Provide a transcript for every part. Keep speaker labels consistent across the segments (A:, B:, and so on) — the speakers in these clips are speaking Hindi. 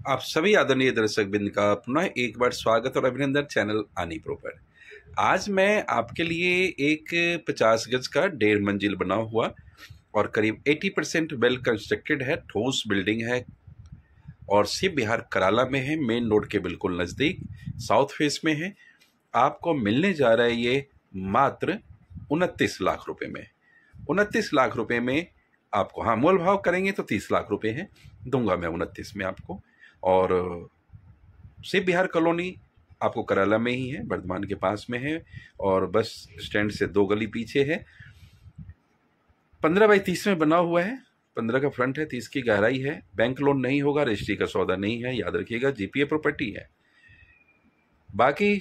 A: आप सभी आदरणीय दर्शक बिंद का पुनः एक बार स्वागत और अभिनंदन चैनल आनी प्रो पर। आज मैं आपके लिए एक 50 गज का 1.5 मंजिल बना हुआ और करीब 80% वेल कंस्ट्रक्टेड है, ठोस बिल्डिंग है और शिव विहार कराला में है, मेन रोड के बिल्कुल नज़दीक, साउथ फेस में है। आपको मिलने जा रहा है ये मात्र 29 लाख रुपए में। 29 लाख रुपए में आपको, हाँ मोल भाव करेंगे तो 30 लाख रुपए है, दूंगा मैं 29 में आपको। और शिव विहार कॉलोनी आपको कराला में ही है, वर्धमान के पास में है और बस स्टैंड से 2 गली पीछे है। 15 बाई 30 में बना हुआ है, 15 का फ्रंट है, 30 की गहराई है। बैंक लोन नहीं होगा, रजिस्ट्री का सौदा नहीं है, याद रखिएगा, जीपीए प्रॉपर्टी है। बाकी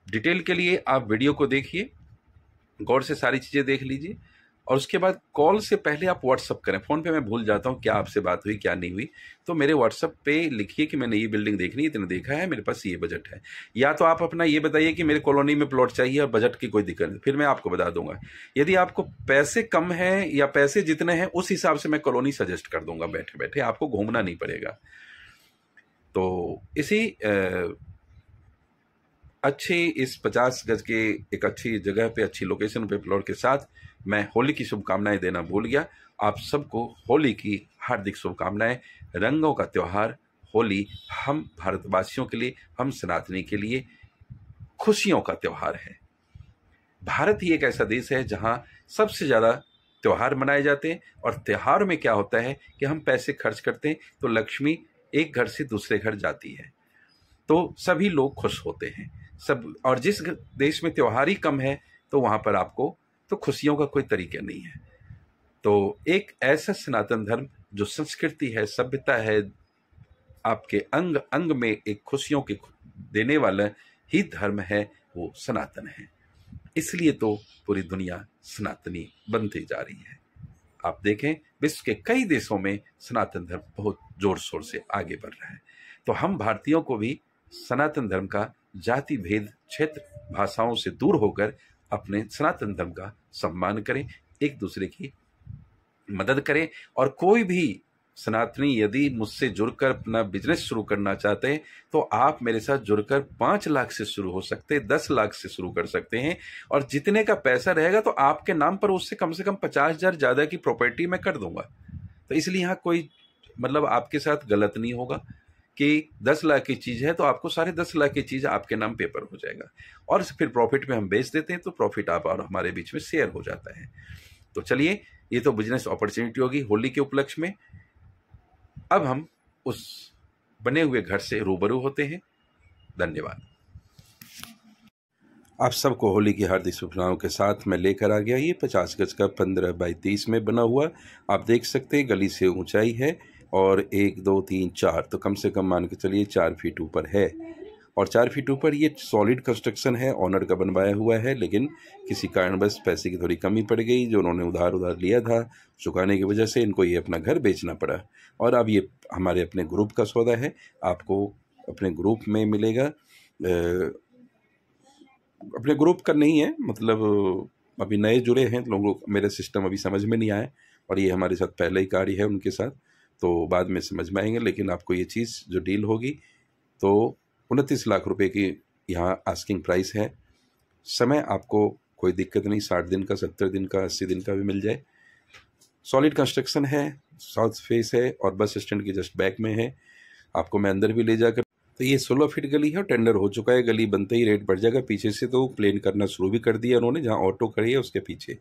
A: डिटेल के लिए आप वीडियो को देखिए, गौर से सारी चीज़ें देख लीजिए और उसके बाद कॉल से पहले आप व्हाट्सअप करें। फ़ोन पे मैं भूल जाता हूँ क्या आपसे बात हुई क्या नहीं हुई, तो मेरे व्हाट्सअप पे लिखिए कि मैंने ये बिल्डिंग देखनी है, इतने देखा है, मेरे पास ये बजट है। या तो आप अपना ये बताइए कि मेरे कॉलोनी में प्लॉट चाहिए और बजट की कोई दिक्कत नहीं, फिर मैं आपको बता दूंगा। यदि आपको पैसे कम हैं या पैसे जितने हैं उस हिसाब से मैं कॉलोनी सजेस्ट कर दूंगा, बैठे बैठे आपको घूमना नहीं पड़ेगा। तो इसी अच्छी इस 50 गज के एक अच्छी जगह पे, अच्छी लोकेशन पे प्लॉट के साथ मैं होली की शुभकामनाएं देना भूल गया। आप सबको होली की हार्दिक शुभकामनाएं। रंगों का त्यौहार होली हम भारतवासियों के लिए, हम सनातनी के लिए खुशियों का त्यौहार है। भारत ही एक ऐसा देश है जहां सबसे ज़्यादा त्यौहार मनाए जाते हैं और त्यौहार में क्या होता है कि हम पैसे खर्च करते हैं तो लक्ष्मी एक घर से दूसरे घर जाती है, तो सभी लोग खुश होते हैं सब। और जिस देश में त्योहार ही कम है तो वहां पर आपको तो खुशियों का कोई तरीका नहीं है। तो एक ऐसा सनातन धर्म जो संस्कृति है, सभ्यता है, आपके अंग अंग में एक खुशियों के देने वाला ही धर्म है, वो सनातन है। इसलिए तो पूरी दुनिया सनातनी बनती जा रही है। आप देखें विश्व के कई देशों में सनातन धर्म बहुत जोर शोर से आगे बढ़ रहा है। तो हम भारतीयों को भी सनातन धर्म का जाति भेद, क्षेत्र, भाषाओं से दूर होकर अपने सनातन धर्म का सम्मान करें, एक दूसरे की मदद करें। और कोई भी सनातनी यदि मुझसे जुड़कर अपना बिजनेस शुरू करना चाहते हैं तो आप मेरे साथ जुड़कर 5 लाख से शुरू हो सकते हैं, 10 लाख से शुरू कर सकते हैं। और जितने का पैसा रहेगा तो आपके नाम पर उससे कम से कम 50,000 ज़्यादा की प्रॉपर्टी मैं कर दूंगा। तो इसलिए यहाँ कोई मतलब आपके साथ गलत नहीं होगा कि 10 लाख की चीज़ है तो आपको 10.5 लाख की चीज़ आपके नाम पेपर हो जाएगा और फिर प्रॉफिट में हम बेच देते हैं, तो प्रॉफिट आप और हमारे बीच में शेयर हो जाता है। तो चलिए, ये तो बिजनेस अपॉर्चुनिटी होगी होली के उपलक्ष्य में। अब हम उस बने हुए घर से रूबरू होते हैं। धन्यवाद। आप सबको होली की हार्दिक शुभकामनाओं के साथ मैं लेकर आ गया ये 50 गज का 15 बाई 30 में बना हुआ। आप देख सकते हैं गली से ऊंचाई है और 1 2 3 4, तो कम से कम मान के चलिए 4 फीट ऊपर है। और 4 फीट ऊपर ये सॉलिड कंस्ट्रक्शन है, ऑनर का बनवाया हुआ है, लेकिन किसी कारणवश पैसे की थोड़ी कमी पड़ गई, जो उन्होंने उधार लिया था, चुकाने की वजह से इनको ये अपना घर बेचना पड़ा। और अब ये हमारे अपने ग्रुप का सौदा है, आपको अपने ग्रुप में मिलेगा। अपने ग्रुप का नहीं है, मतलब अभी नए जुड़े हैं लोगों, मेरा सिस्टम अभी समझ में नहीं आया और ये हमारे साथ पहले ही कार्य है उनके साथ, तो बाद में समझ में आएंगे। लेकिन आपको ये चीज़ जो डील होगी तो 29 लाख रुपए की यहाँ आस्किंग प्राइस है। समय आपको कोई दिक्कत नहीं, 60 दिन का, 70 दिन का, 80 दिन का भी मिल जाए। सॉलिड कंस्ट्रक्शन है, साउथ फेस है और बस स्टैंड के जस्ट बैक में है। आपको मैं अंदर भी ले जाकर, तो ये 16 फीट गली है, टेंडर हो चुका है, गली बनते ही रेट बढ़ जाएगा। पीछे से तो प्लेन करना शुरू भी कर दिया उन्होंने, जहाँ ऑटो खड़ी है उसके पीछे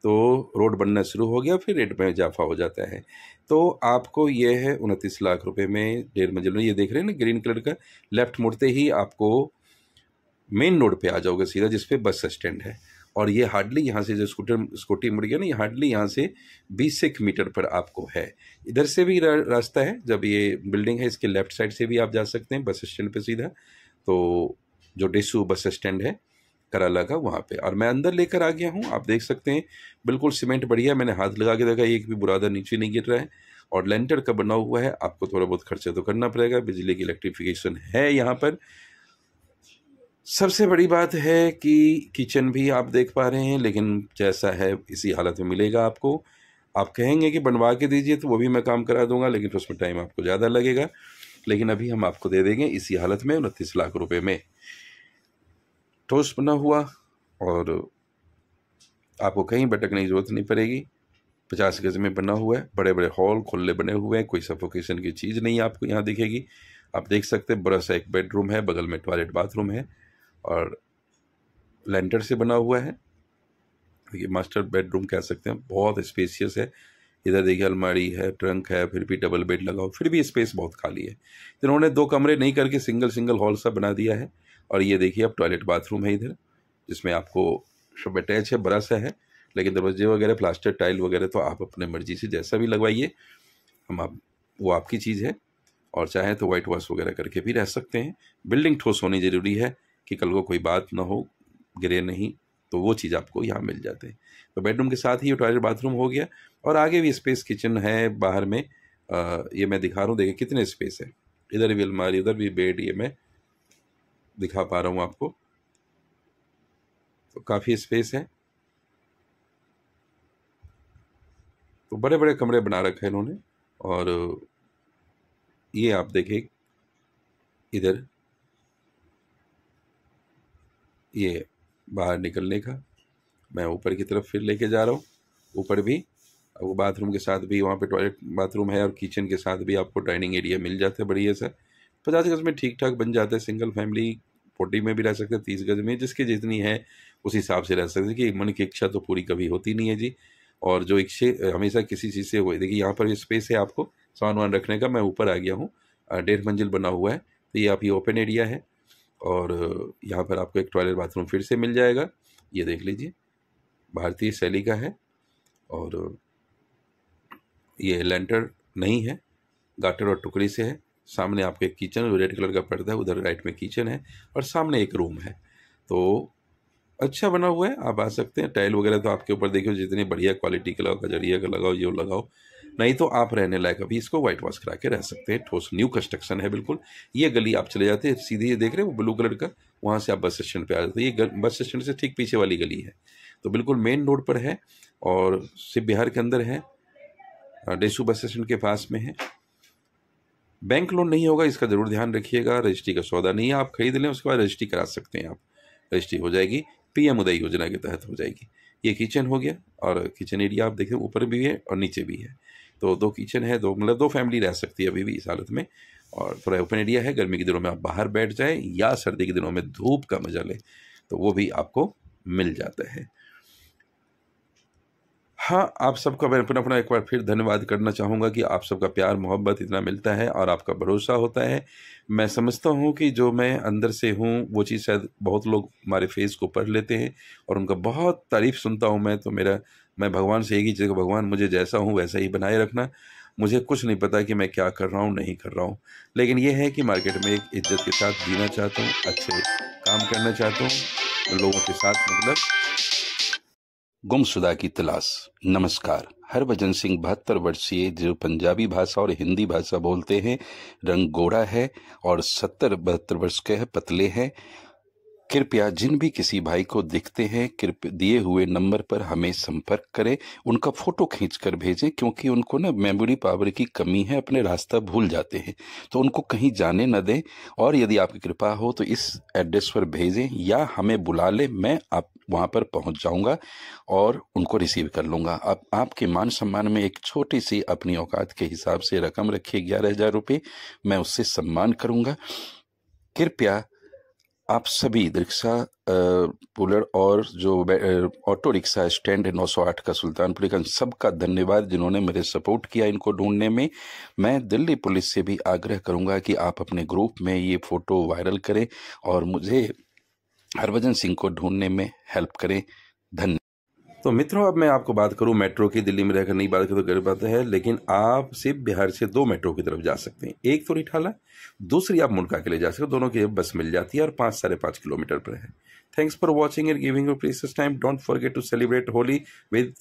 A: तो रोड बनना शुरू हो गया, फिर रेट में इजाफा हो जाता है। तो आपको ये है 29 लाख रुपए में 1.5 मंजिल में, ये देख रहे हैं ना ग्रीन कलर का, लेफ्ट मुड़ते ही आपको मेन रोड पे आ जाओगे सीधा, जिसपे बस स्टैंड है। और ये हार्डली यहाँ से जो स्कूटी मुड़ गया ना, ये हार्डली यहाँ से 20 मीटर पर आपको है। इधर से भी रास्ता है, जब ये बिल्डिंग है इसके लेफ्ट साइड से भी आप जा सकते हैं बस स्टैंड पे सीधा। तो जो डेसू बस स्टैंड है कराला का, वहाँ पे। और मैं अंदर लेकर आ गया हूँ, आप देख सकते हैं बिल्कुल सीमेंट बढ़िया, मैंने हाथ लगा के देखा एक भी बुरादा नीचे नहीं गिर रहा है और लेंटर का बना हुआ है। आपको थोड़ा बहुत खर्चा तो करना पड़ेगा, बिजली की इलेक्ट्रिफिकेशन है यहाँ पर। सबसे बड़ी बात है कि किचन भी आप देख पा रहे हैं, लेकिन जैसा है इसी हालत में मिलेगा आपको। आप कहेंगे कि बनवा के दीजिए तो वो भी मैं काम करा दूंगा, लेकिन फिर उसमें टाइम आपको ज़्यादा लगेगा। लेकिन अभी हम आपको दे देंगे इसी हालत में 29 लाख रुपए में। ठोस बना हुआ और आपको कहीं भटकने की जरूरत नहीं पड़ेगी। 50 गज में बना हुआ है, बड़े बड़े हॉल खुले बने हुए हैं, कोई सफोकेशन की चीज़ नहीं आपको यहाँ दिखेगी। आप देख सकते हैं बड़ा सा एक बेडरूम है, बगल में टॉयलेट बाथरूम है और लेंटर से बना हुआ है। देखिए मास्टर बेडरूम कह सकते हैं, बहुत स्पेसियस है। इधर देखिए अलमारी है, ट्रंक है, फिर भी डबल बेड लगा हो, फिर भी स्पेस बहुत खाली है। इन्होंने 2 कमरे नहीं करके सिंगल हॉल सा बना दिया है। और ये देखिए अब टॉयलेट बाथरूम है इधर, जिसमें आपको सब अटैच है, बड़ा सा है, लेकिन दरवाजे वगैरह प्लास्टर टाइल वगैरह तो आप अपने मर्जी से जैसा भी लगवाइए, वो आपकी चीज़ है। और चाहे तो वाइट वॉश वगैरह करके भी रह सकते हैं। बिल्डिंग ठोस होनी ज़रूरी है कि कल को कोई बात ना हो, गिरे नहीं, तो वो चीज़ आपको यहाँ मिल जाते हैं। तो बेडरूम के साथ ही ये टॉयलेट बाथरूम हो गया और आगे भी स्पेस किचन है बाहर में। ये मैं दिखा रहा हूँ, देखिए कितने स्पेस है। इधर भी अलमारी, उधर भी बेड, ये मैं दिखा पा रहा हूँ आपको, तो काफ़ी स्पेस है। तो बड़े बड़े कमरे बना रखे हैं इन्होंने। और ये आप देखें इधर, ये बाहर निकलने का, मैं ऊपर की तरफ फिर लेके जा रहा हूँ। ऊपर भी वो बाथरूम के साथ भी वहाँ पे टॉयलेट बाथरूम है और किचन के साथ भी आपको डाइनिंग एरिया मिल जाता है बढ़िया सा। 50 गज में ठीक ठाक बन जाता है। सिंगल फैमिली 40 में भी रह सकते हैं, 30 गज में, जिसकी जितनी है उस हिसाब से रह सकते हैं कि मन की इच्छा तो पूरी कभी होती नहीं है जी। और जो इच्छा हमेशा किसी चीज़ से हुई, देखिए यहाँ पर स्पेस है आपको सामान वामान रखने का। मैं ऊपर आ गया हूँ, 1.5 मंजिल बना हुआ है। तो ये आप ये ओपन एरिया है और यहाँ पर आपको एक टॉयलेट बाथरूम फिर से मिल जाएगा। ये देख लीजिए, भारतीय शैली का है और ये लेंटर नहीं है, गाटर और टुकड़ी से है। सामने आपके किचन, रेड कलर का पर्दा है, उधर राइट में किचन है और सामने एक रूम है। तो अच्छा बना हुआ है, आप आ सकते हैं। टाइल वगैरह तो आपके ऊपर देखिए, जितनी बढ़िया क्वालिटी का लगाओ, कजरिया का लगाओ, ये लगाओ, नहीं तो आप रहने लायक अभी इसको व्हाइट वॉश करा के रह सकते हैं। ठोस न्यू कंस्ट्रक्शन है बिल्कुल। ये गली आप चले जाते हैं सीधे, ये देख रहे हैं वो ब्लू कलर का, वहाँ से आप बस स्टैंड पे आ जाते हैं। ये बस स्टैंड से ठीक पीछे वाली गली है, तो बिल्कुल मेन रोड पर है और शिव बिहार के अंदर है, डेसू बस स्टैंड के पास में है। बैंक लोन नहीं होगा, इसका जरूर ध्यान रखिएगा। रजिस्ट्री का सौदा नहीं है, आप खरीद लें उसके बाद रजिस्ट्री करा सकते हैं। आप रजिस्ट्री हो जाएगी, पीएम उदय योजना के तहत हो जाएगी। ये किचन हो गया और किचन एरिया आप देखें ऊपर भी है और नीचे भी है। तो 2 किचन है, 2 मतलब 2 फैमिली रह सकती है अभी भी इस हालत में। और थोड़ा ओपन एरिया है, गर्मी के दिनों में आप बाहर बैठ जाए या सर्दी के दिनों में धूप का मजा लें तो वो भी आपको मिल जाता है। हाँ, आप सबका मैं अपना एक बार फिर धन्यवाद करना चाहूँगा कि आप सबका प्यार मोहब्बत इतना मिलता है और आपका भरोसा होता है। मैं समझता हूँ कि जो मैं अंदर से हूँ वो चीज़ शायद बहुत लोग हमारे फेस को पढ़ लेते हैं और उनका बहुत तारीफ़ सुनता हूँ मैं। तो मैं भगवान से एक ही चीज़, भगवान मुझे जैसा हूँ वैसा ही बनाए रखना। मुझे कुछ नहीं पता कि मैं क्या कर रहा हूँ, नहीं कर रहा हूँ, लेकिन ये है कि मार्केट में एक इज्जत के साथ जीना चाहता हूँ, अच्छे काम करना चाहता हूँ लोगों के साथ। मतलब गुमशुदा की तलाश। नमस्कार, हरभजन सिंह 72 वर्षीय, जो पंजाबी भाषा और हिंदी भाषा बोलते हैं, रंग गोरा है और 70-72 वर्ष के है, पतले हैं। कृपया जिन भी किसी भाई को दिखते हैं, कृपया दिए हुए नंबर पर हमें संपर्क करें, उनका फोटो खींचकर भेजें, क्योंकि उनको ना मेमोरी पावर की कमी है, अपने रास्ता भूल जाते हैं, तो उनको कहीं जाने न दें। और यदि आपकी कृपा हो तो इस एड्रेस पर भेजें या हमें बुला लें, मैं आप वहाँ पर पहुँच जाऊँगा और उनको रिसीव कर लूँगा। आपके मान सम्मान में एक छोटी सी अपनी औकात के हिसाब से रकम रखिए, 11,000 रुपये, मैं उससे सम्मान करूँगा। कृपया आप सभी रिक्शा पुलर और जो ऑटो रिक्शा स्टैंड है 908 का सुल्तानपुरी का, सबका धन्यवाद जिन्होंने मेरे सपोर्ट किया इनको ढूंढने में। मैं दिल्ली पुलिस से भी आग्रह करूंगा कि आप अपने ग्रुप में ये फ़ोटो वायरल करें और मुझे हरभजन सिंह को ढूंढने में हेल्प करें। धन्यवाद। तो मित्रों, अब मैं आपको बात करूं मेट्रो की। दिल्ली में रहकर नहीं बात करें तो गलत बात है, लेकिन आप सिर्फ बिहार से 2 मेट्रो की तरफ जा सकते हैं। एक तो रिठाला, दूसरी आप मुनका के लिए जा सकते हो। दोनों की बस मिल जाती है और 5-5.5 किलोमीटर पर है। Thanks for watching and giving your precious time. Don't forget to celebrate Holi with